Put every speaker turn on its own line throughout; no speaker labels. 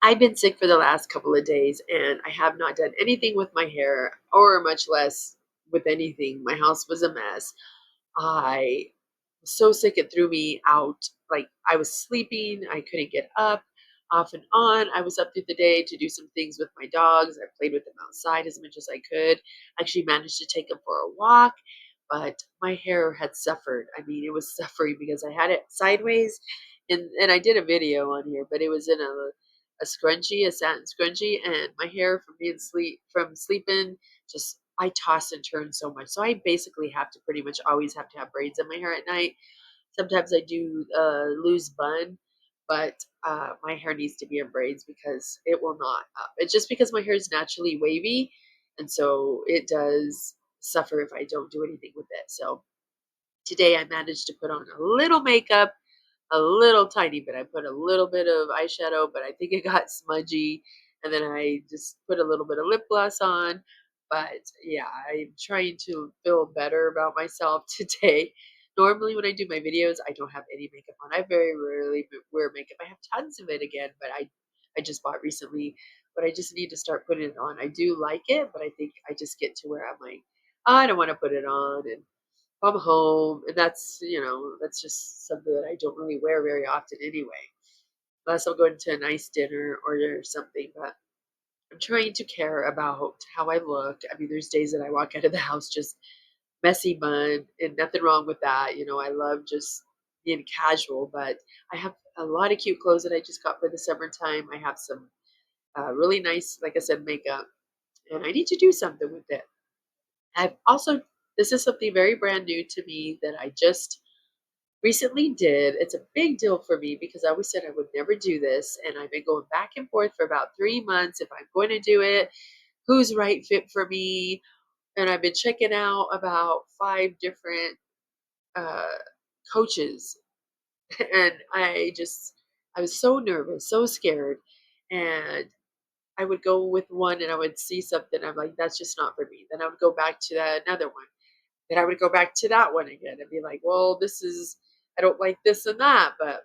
I've been sick for the last couple of days and I have not done anything with my hair or much less with anything. My house was a mess. I was so sick it threw me out. Like I was sleeping, I couldn't get up off and on. I was up through the day to do some things with my dogs. I played with them outside as much as I could. Actually managed to take them for a walk, but my hair had suffered. I mean, it was suffering because I had it sideways and I did a video on here, but it was in a scrunchie, a satin scrunchie, and my hair from being sleeping just I toss and turn so much. So I basically have to pretty much always have to have braids in my hair at night. Sometimes I do loose bun, but my hair needs to be in braids because it will not up. It's just because my hair is naturally wavy, and so it does suffer if I don't do anything with it. So today I managed to put on a little makeup, a little tiny bit. I put a little bit of eyeshadow, but I think it got smudgy. And then I just put a little bit of lip gloss on. But yeah, I'm trying to feel better about myself today. Normally, when I do my videos, I don't have any makeup on. I very rarely wear makeup. I have tons of it again, but I just bought recently. But I just need to start putting it on. I do like it, but I think I just get to where I'm like, I don't want to put it on, and I'm home, and that's just something that I don't really wear very often anyway, unless I'm going to a nice dinner or something. But I'm trying to care about how I look. I mean, there's days that I walk out of the house just messy bun, and nothing wrong with that. I love just being casual, but I have a lot of cute clothes that I just got for the summertime. I have some really nice, like I said, makeup, and I need to do something with it. I've also This is something very brand new to me that I just recently did. It's a big deal for me because I always said I would never do this, and I've been going back and forth for about 3 months if I'm going to do it, who's right fit for me, and I've been checking out about 5 different uh, coaches, and I was so nervous, so scared, and I would go with one and I would see something. I'm like, that's just not for me. Then I would go back to that another one. Then I would go back to that one again and be like, well, I don't like this and that, but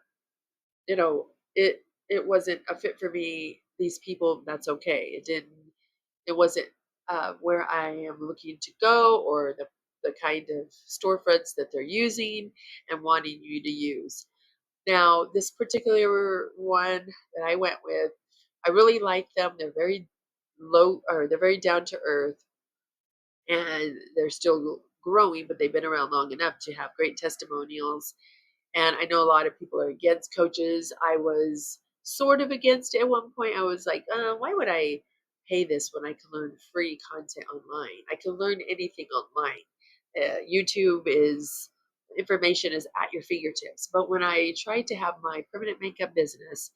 you know, it wasn't a fit for me. These people, that's okay. It wasn't where I am looking to go, or the kind of storefronts that they're using and wanting you to use. Now, this particular one that I went with, I really like them. They're very they're very down to earth, and they're still growing, but they've been around long enough to have great testimonials. And I know a lot of people are against coaches. I was sort of against it at one point. I was like, why would I pay this when I can learn free content online? I can learn anything online. YouTube is Information is at your fingertips. But when I tried to have my permanent makeup business,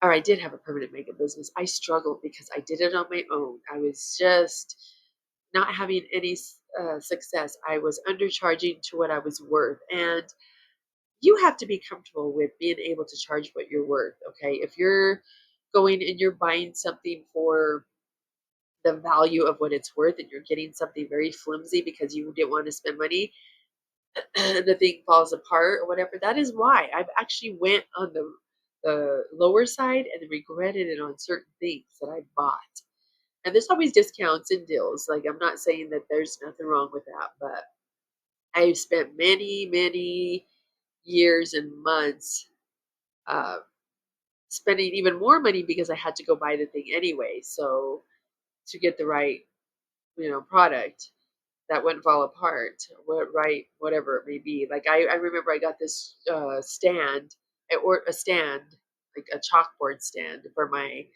or I did have a permanent makeup business, I struggled because I did it on my own. I was just not having any success. I was undercharging to what I was worth. And you have to be comfortable with being able to charge what you're worth. Okay. If you're going and you're buying something for the value of what it's worth and you're getting something very flimsy because you didn't want to spend money, the thing falls apart or whatever, that is why I've actually went on the lower side and regretted it on certain things that I bought. And there's always discounts and deals. Like, I'm not saying that there's nothing wrong with that, but I've spent many, many years and months uh, spending even more money because I had to go buy the thing anyway. So to get the right, product that wouldn't fall apart, whatever it may be. Like I remember I got this or a stand, like a chalkboard stand for my.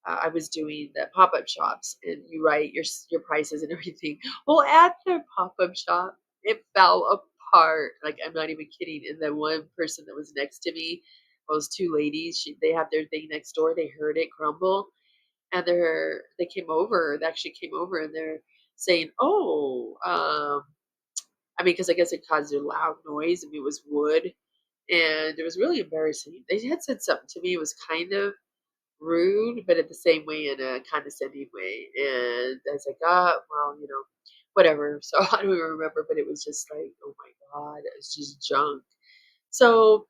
I was doing the pop up shops, and you write your prices and everything. Well, at the pop up shop, it fell apart. Like, I'm not even kidding. And the one person that was next to me, those two ladies, they have their thing next door. They heard it crumble, and they actually came over, and they're saying, "Oh, I mean, because I guess it caused a loud noise. I mean, it was wood, and it was really embarrassing. They had said something to me. It was kind of rude, but at the same way, in a condescending way. And I was like, well, whatever. So I don't even remember, but it was just like, oh my God, it's just junk. So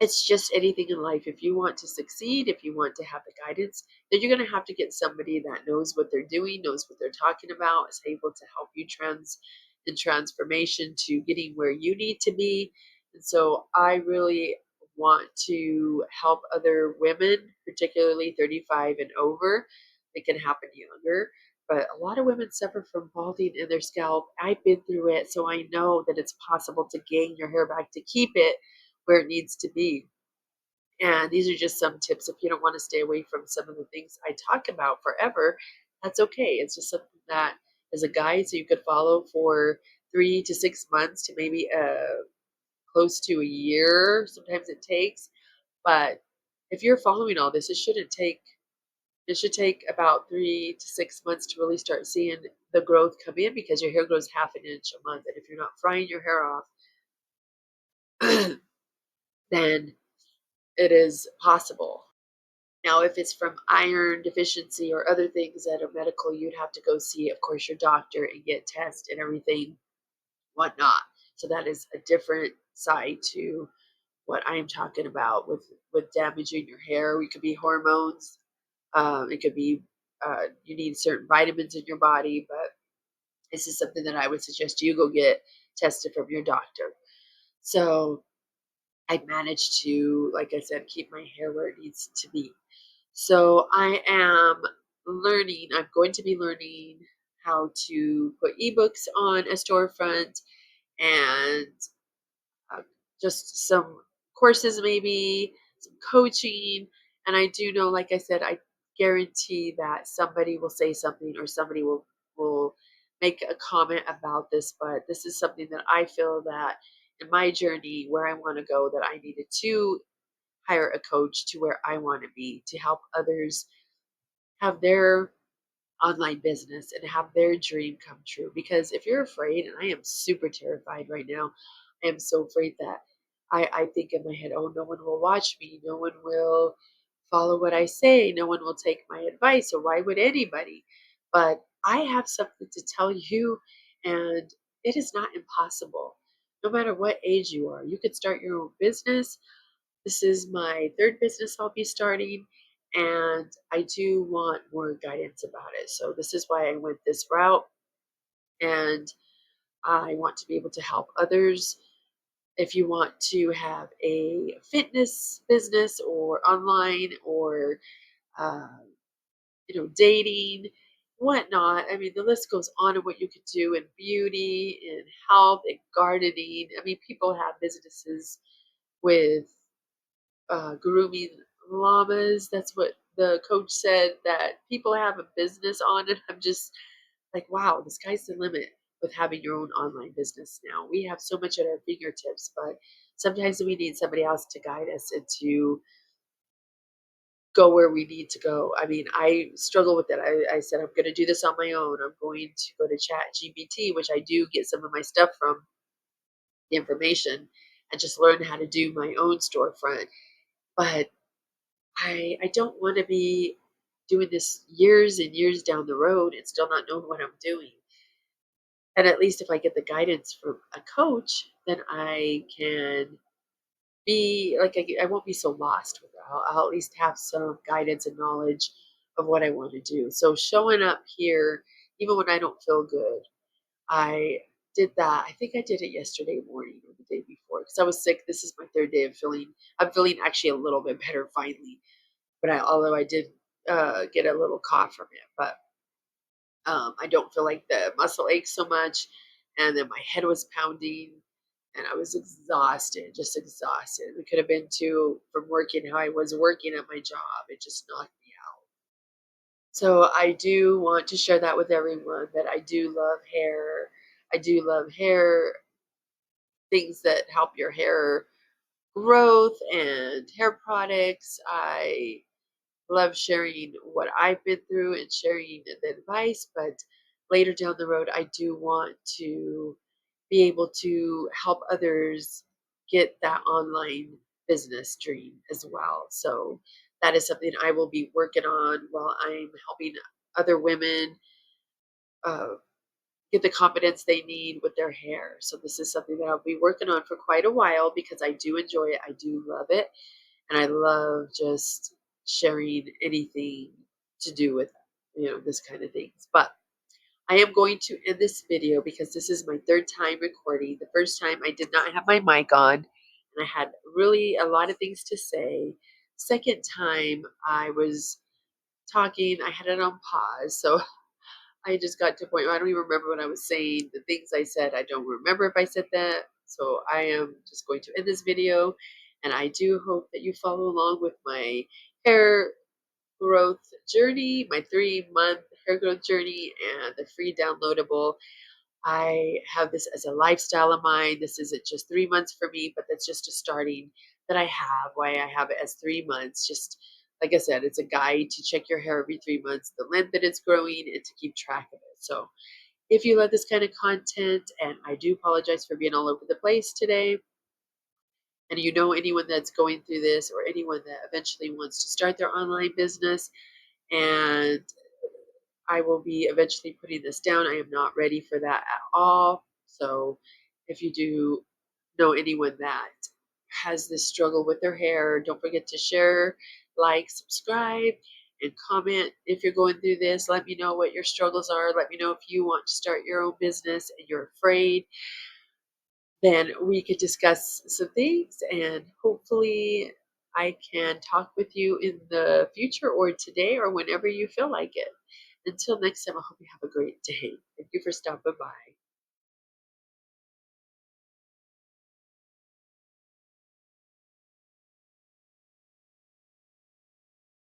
It's just anything in life. If you want to succeed, if you want to have the guidance, then you're going to have to get somebody that knows what they're doing, knows what they're talking about, is able to help you in transformation to getting where you need to be. And so I really want to help other women, particularly 35 and over. It can happen younger, but a lot of women suffer from balding in their scalp. I've been through it, so I know that it's possible to gain your hair back, to keep it where it needs to be. And these are just some tips. If you don't want to stay away from some of the things I talk about forever, that's okay. It's just something that is a guide so you could follow for 3 to 6 months to maybe close to a year. Sometimes it takes. But if you're following all this, it should take about 3 to 6 months to really start seeing the growth come in, because your hair grows half an inch a month. And if you're not frying your hair off, then it is possible. Now, if it's from iron deficiency or other things that are medical, you'd have to go see, of course, your doctor and get tests and everything, whatnot. So that is a different side to what I'm talking about with damaging your hair. It could be hormones. It could be you need certain vitamins in your body, but this is something that I would suggest you go get tested from your doctor. So I managed to, like I said, keep my hair where it needs to be. So I am I'm going to be learning how to put ebooks on a storefront, and uh, just some courses, maybe some coaching. And I do know, like I said, I guarantee that somebody will say something, or somebody will make a comment about this. But this is something that I feel that in my journey where I want to go, that I needed to hire a coach to where I want to be, to help others have their online business and have their dream come true. Because if you're afraid, and I am super terrified right now, I am so afraid that I think in my head, oh, no one will watch me, no one will follow what I say, no one will take my advice, or why would anybody? But I have something to tell you, and it is not impossible. No matter what age you are, you could start your own business. This is my third business I'll be starting, and I do want more guidance about it. So this is why I went this route, and I want to be able to help others. If you want to have a fitness business, or online, or uh, dating, whatnot. I mean, the list goes on of what you could do in beauty, in health, in gardening. I mean, people have businesses with grooming llamas. That's what the coach said, that people have a business on it. I'm just like, wow, the sky's the limit with having your own online business now. We have so much at our fingertips, but sometimes we need somebody else to guide us and to go where we need to go. I mean, I struggle with it. I said, I'm going to do this on my own. I'm going to go to Chat GPT, which I do get some of my stuff from, the information, and just learn how to do my own storefront. But I don't wanna be doing this years and years down the road and still not knowing what I'm doing. And at least if I get the guidance from a coach, then I can be like, I won't be so lost with it. I'll at least have some guidance and knowledge of what I want to do. So showing up here, even when I don't feel good, I did that. I think I did it yesterday morning or the day before, because I was sick. This is my third day of I'm feeling actually a little bit better finally. But although I did get a little cough from it, but I don't feel like the muscle aches so much. And then my head was pounding, and I was exhausted, just exhausted. It could have been too from working how I was working at my job. It just knocked me out. So I do want to share that with everyone, that I do love hair. I do love hair things that help your hair growth and hair products. I love sharing what I've been through and sharing the advice, but later down the road, I do want to be able to help others get that online business dream as well. So that is something I will be working on while I'm helping other women uh, get the confidence they need with their hair. So this is something that I'll be working on for quite a while because I do enjoy it. I do love it. And I love just sharing anything to do with, this kind of things. But I am going to end this video because this is my third time recording. The first time I did not have my mic on and I had really a lot of things to say. Second time I was talking, I had it on pause. So I just got to a point where I don't even remember what I was saying. The things I said, I don't remember if I said that. So I am just going to end this video. And I do hope that you follow along with my hair growth journey, my 3-month hair growth journey, and the free downloadable. I have this as a lifestyle of mine. This isn't just 3 months for me, but that's just a starting that I have, why I have it as 3 months. Just like I said, it's a guide to check your hair every 3 months, the length that it's growing, and to keep track of it. So if you love this kind of content, and I do apologize for being all over the place today, and you know anyone that's going through this or anyone that eventually wants to start their online business, and I will be eventually putting this down. I am not ready for that at all. So if you do know anyone that has this struggle with their hair, don't forget to share, like, subscribe, and comment if you're going through this. Let me know what your struggles are. Let me know if you want to start your own business and you're afraid. Then we could discuss some things, and hopefully I can talk with you in the future or today or whenever you feel like it. Until next time, I hope you have a great day. Thank you for stopping by.